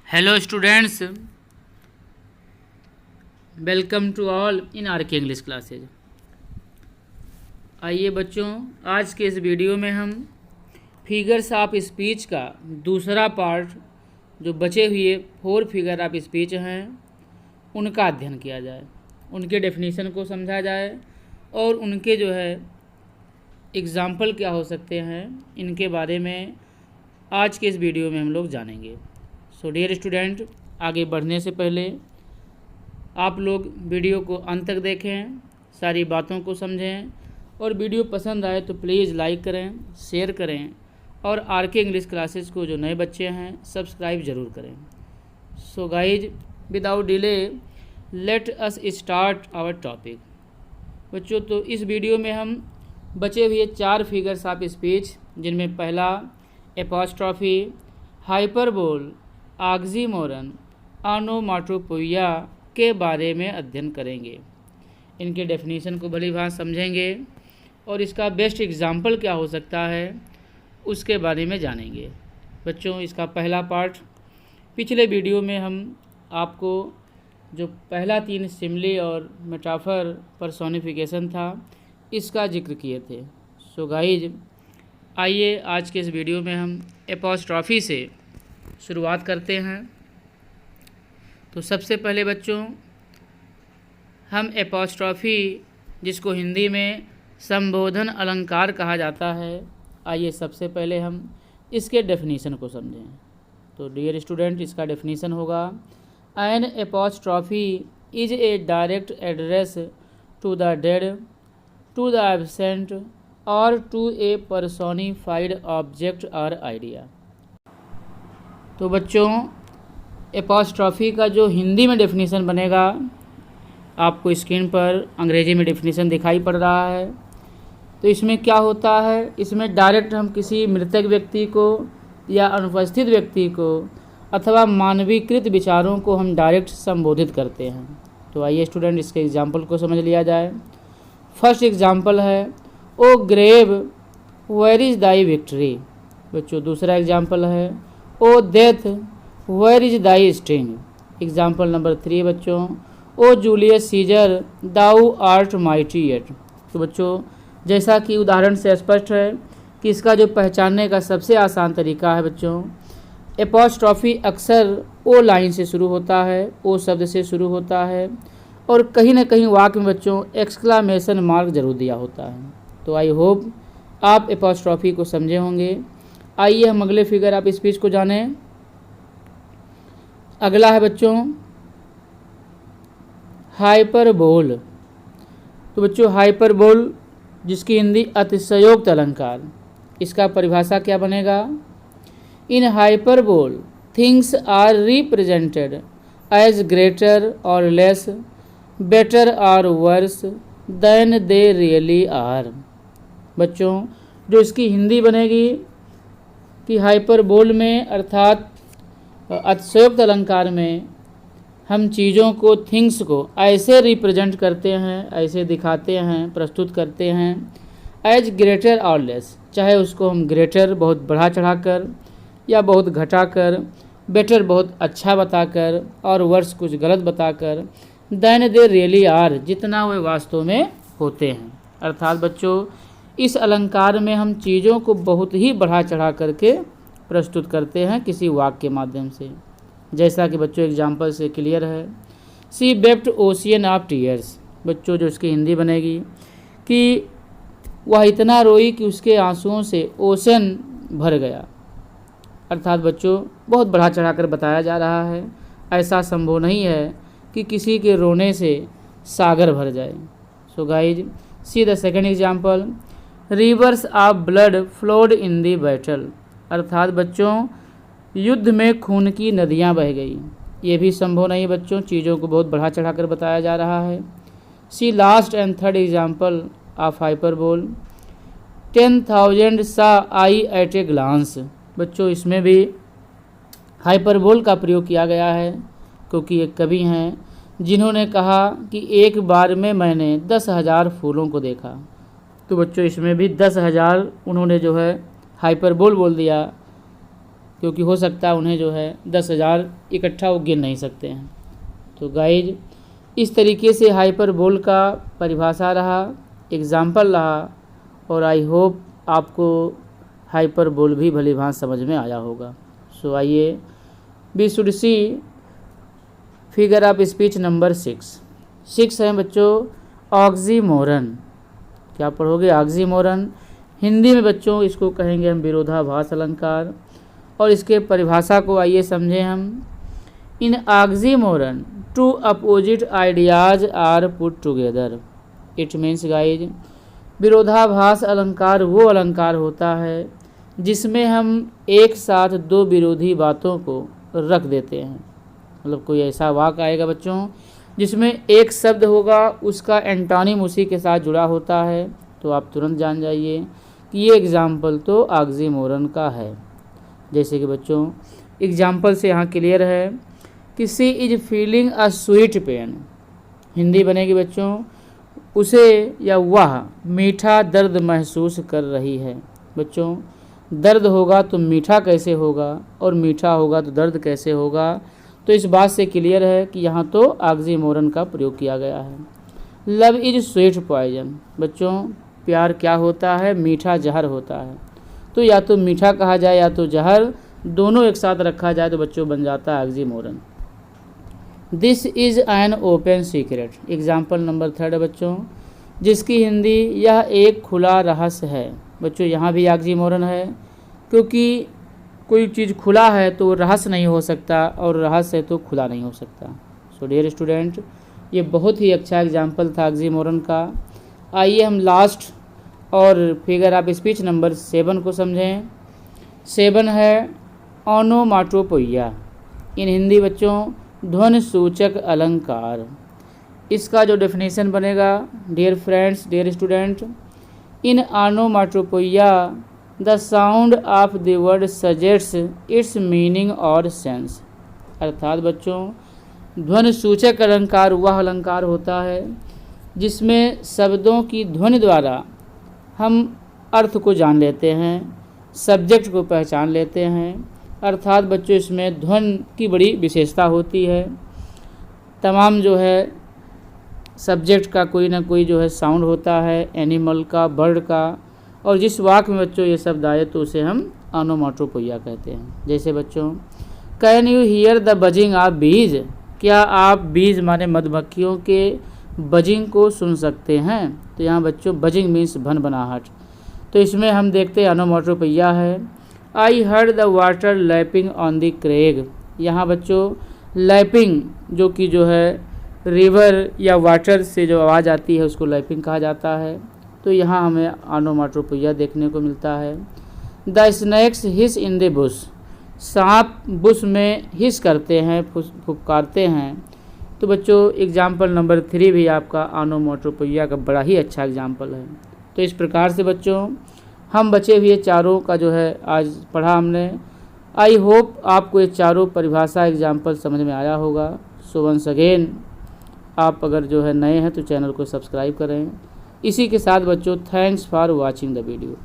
Hello students, welcome to all in R K English classes. आइए बच्चों, आज के इस वीडियो में हम फिगर्स ऑफ स्पीच का दूसरा पार्ट, जो बचे हुए 4 फिगर ऑफ स्पीच हैं, उनका अध्ययन किया जाए, उनके डेफिनेशन को समझा जाए और उनके जो है एग्जाम्पल क्या हो सकते हैं, इनके बारे में आज के इस वीडियो में हम लोग जानेंगे। सो डियर स्टूडेंट, आगे बढ़ने से पहले आप लोग वीडियो को अंत तक देखें, सारी बातों को समझें और वीडियो पसंद आए तो प्लीज़ लाइक करें, शेयर करें और आर के इंग्लिश क्लासेस को जो नए बच्चे हैं सब्सक्राइब ज़रूर करें। So guys, without delay let us start our topic. बच्चों, तो इस वीडियो में हम बचे हुए 4 फिगर्स ऑफ स्पीच, जिनमें पहला एपॉस्ट्रॉफी, हाइपरबोल, ऑक्सीमोरन, ऑनोमाटोपोइया के बारे में अध्ययन करेंगे। इनके डेफिनेशन को भली भांति समझेंगे और इसका बेस्ट एग्जाम्पल क्या हो सकता है उसके बारे में जानेंगे। बच्चों, इसका पहला पार्ट पिछले वीडियो में हम आपको जो पहला 3 सिमिली और मेटाफर पर्सोनिफिकेशन था, इसका जिक्र किए थे। सो गाइज, आइए आज के इस वीडियो में हम एपॉस्ट्रॉफी से शुरुआत करते हैं। तो सबसे पहले बच्चों, हम एपॉस्ट्रॉफी, जिसको हिंदी में संबोधन अलंकार कहा जाता है, आइए सबसे पहले हम इसके डेफिनेशन को समझें। तो डियर स्टूडेंट, इसका डेफिनेशन होगा, an apostrophe is a direct address to the dead, to the absent और टू ए पर्सोनिफाइड ऑब्जेक्ट और आइडिया। तो बच्चों, एपॉस्ट्रॉफी का जो हिंदी में डेफिनेशन बनेगा, आपको स्क्रीन पर अंग्रेजी में डेफिनेशन दिखाई पड़ रहा है। तो इसमें क्या होता है, इसमें डायरेक्ट हम किसी मृतक व्यक्ति को या अनुपस्थित व्यक्ति को अथवा मानवीकृत विचारों को हम डायरेक्ट संबोधित करते हैं। तो आइए स्टूडेंट, इसके एग्जाम्पल को समझ लिया जाए। फर्स्ट एग्जाम्पल है, O grave where is thy victory. बच्चों, दूसरा एग्जाम्पल है, O death where is thy sting. Example number 3 बच्चों, O Julius Caesar thou art mighty yet. तो बच्चों, जैसा कि उदाहरण से स्पष्ट है कि इसका जो पहचानने का सबसे आसान तरीका है बच्चों, एपॉस्ट्रॉफी अक्सर ओ लाइन से शुरू होता है, ओ शब्द से शुरू होता है और कहीं ना कहीं वाक्य में बच्चों एक्सक्लामेशन मार्क जरूर दिया होता है। तो आई होप आप एपॉस्ट्रॉफी को समझे होंगे। आइए हम अगले फिगर ऑफ स्पीच को जानें। अगला है बच्चों हाइपरबोल। तो बच्चों, हाइपरबोल, जिसकी हिंदी अतिशयोक्त अलंकार, इसका परिभाषा क्या बनेगा, in hyperbole things are represented as greater और लेस, बेटर और worse than they really are. बच्चों, जो इसकी हिंदी बनेगी कि हाइपरबोल में अर्थात अतिशयोक्त अलंकार में हम चीज़ों को, थिंग्स को ऐसे रिप्रेजेंट करते हैं, ऐसे दिखाते हैं, प्रस्तुत करते हैं एज ग्रेटर और लेस, चाहे उसको हम ग्रेटर बहुत बढ़ा चढ़ाकर या बहुत घटाकर, बेटर बहुत अच्छा बताकर और वर्स कुछ गलत बताकर, देन दे रियली आर, जितना वे वास्तव में होते हैं। अर्थात बच्चों, इस अलंकार में हम चीज़ों को बहुत ही बढ़ा चढ़ा करके प्रस्तुत करते हैं किसी वाक्य के माध्यम से। जैसा कि बच्चों एग्जाम्पल से क्लियर है, सी वेप्ट ओशियन ऑफ टीयर्स। बच्चों, जो इसकी हिंदी बनेगी कि वह इतना रोई कि उसके आंसुओं से ओशन भर गया। अर्थात बच्चों, बहुत बढ़ा चढ़ा कर बताया जा रहा है, ऐसा संभव नहीं है कि किसी के रोने से सागर भर जाए। So guys, see the second example, reverse of blood flowed in the battle. अर्थात बच्चों, युद्ध में खून की नदियां बह गई। ये भी संभव नहीं बच्चों, चीज़ों को बहुत बढ़ा चढ़ा कर बताया जा रहा है। See last and third example of hyperbole, 10,000 saw I eight a glance. बच्चों, इसमें भी हाइपरबोल का प्रयोग किया गया है, क्योंकि एक कवि हैं जिन्होंने कहा कि एक बार में मैंने 10,000 फूलों को देखा। तो बच्चों, इसमें भी 10,000 उन्होंने जो है हाइपरबोल बोल दिया क्योंकि हो सकता है उन्हें जो है 10,000 इकट्ठा वो गिन नहीं सकते हैं। तो गाइज इस तरीके से हाइपरबोल का परिभाषा रहा, एग्जाम्पल रहा, और आई होप आपको हाइपरबोल भी भली भांति समझ में आया होगा। सो आइए we should see figure of speech number 6 है बच्चों ऑक्सीमोरन। क्या पढ़ोगे? ऑक्सीमोरन। हिंदी में बच्चों इसको कहेंगे हम विरोधाभास अलंकार, और इसके परिभाषा को आइए समझें हम। In oxymoron two opposite ideas are put together. It means guys विरोधाभास अलंकार वो अलंकार होता है जिसमें हम एक साथ दो विरोधी बातों को रख देते हैं। मतलब कोई ऐसा वाक्य आएगा बच्चों जिसमें एक शब्द होगा, उसका एंटोनिम उसी के साथ जुड़ा होता है, तो आप तुरंत जान जाइए कि ये एग्जाम्पल तो ऑक्सीमोरन का है। जैसे कि बच्चों एग्जाम्पल से यहाँ क्लियर है कि she is feeling a sweet pain. Hindi बनेगी बच्चों उसे या वह मीठा दर्द महसूस कर रही है। बच्चों दर्द होगा तो मीठा कैसे होगा, और मीठा होगा तो दर्द कैसे होगा? तो इस बात से क्लियर है कि यहाँ तो ऑक्सीमोरन का प्रयोग किया गया है। Love is sweet poison. बच्चों प्यार क्या होता है? मीठा जहर होता है। तो या तो मीठा कहा जाए या तो जहर, दोनों एक साथ रखा जाए तो बच्चों बन जाता है oxymoron. This is an open secret. Example number 3 बच्चों जिसकी हिंदी यह एक खुला रहस्य है। बच्चों यहाँ भी ऑक्सीमोरन है, क्योंकि कोई चीज़ खुला है तो रहस्य नहीं हो सकता, और रहस्य है तो खुला नहीं हो सकता। सो डियर स्टूडेंट ये बहुत ही अच्छा एग्जाम्पल था ऑक्सीमोरन का। आइए हम लास्ट और फिगर ऑफ स्पीच नंबर 7 को समझें। 7 है ओनोमाटोपोइया। इन हिंदी बच्चों ध्वनि सूचक अलंकार। इसका जो डेफिनेशन बनेगा dear friends, dear student, in onomatopoeia the sound of the word suggests its meaning और सेंस। अर्थात बच्चों ध्वनि सूचक अलंकार वह अलंकार होता है जिसमें शब्दों की ध्वनि द्वारा हम अर्थ को जान लेते हैं, सब्जेक्ट को पहचान लेते हैं। अर्थात बच्चों इसमें ध्वनि की बड़ी विशेषता होती है। तमाम जो है सब्जेक्ट का कोई ना कोई जो है साउंड होता है, एनिमल का, बर्ड का, और जिस वाक्य में बच्चों ये शब्द आए तो उसे हम ओनोमाटोपोइया कहते हैं। जैसे बच्चों can you here the buzzing of बीज। क्या आप बीज माने मधुमक्खियों के बजिंग को सुन सकते हैं? तो यहाँ बच्चों बजिंग मीन्स भनभनाहट, तो इसमें हम देखते हैं ओनोमाटोपोइया है। I heard the water lapping on the Craig. यहाँ बच्चों लैपिंग जो कि जो है रिवर या वाटर से जो आवाज़ आती है उसको लैपिंग कहा जाता है। तो यहाँ हमें ओनोमाटोपोइया देखने को मिलता है। The snacks his in the Bush. सांप बुश में हिस करते हैं, फुफकारते हैं। तो बच्चों एग्जाम्पल नंबर 3 भी आपका ओनोमाटोपोइया का बड़ा ही अच्छा एग्जाम्पल है। तो इस प्रकार से बच्चों हम बचे हुए चारों का जो है आज पढ़ा हमने। आई होप आपको ये चारों परिभाषा एग्जाम्पल समझ में आया होगा। सो वंस अगेन आप अगर जो है नए हैं तो चैनल को सब्सक्राइब करें। इसी के साथ बच्चों thanks for watching the video.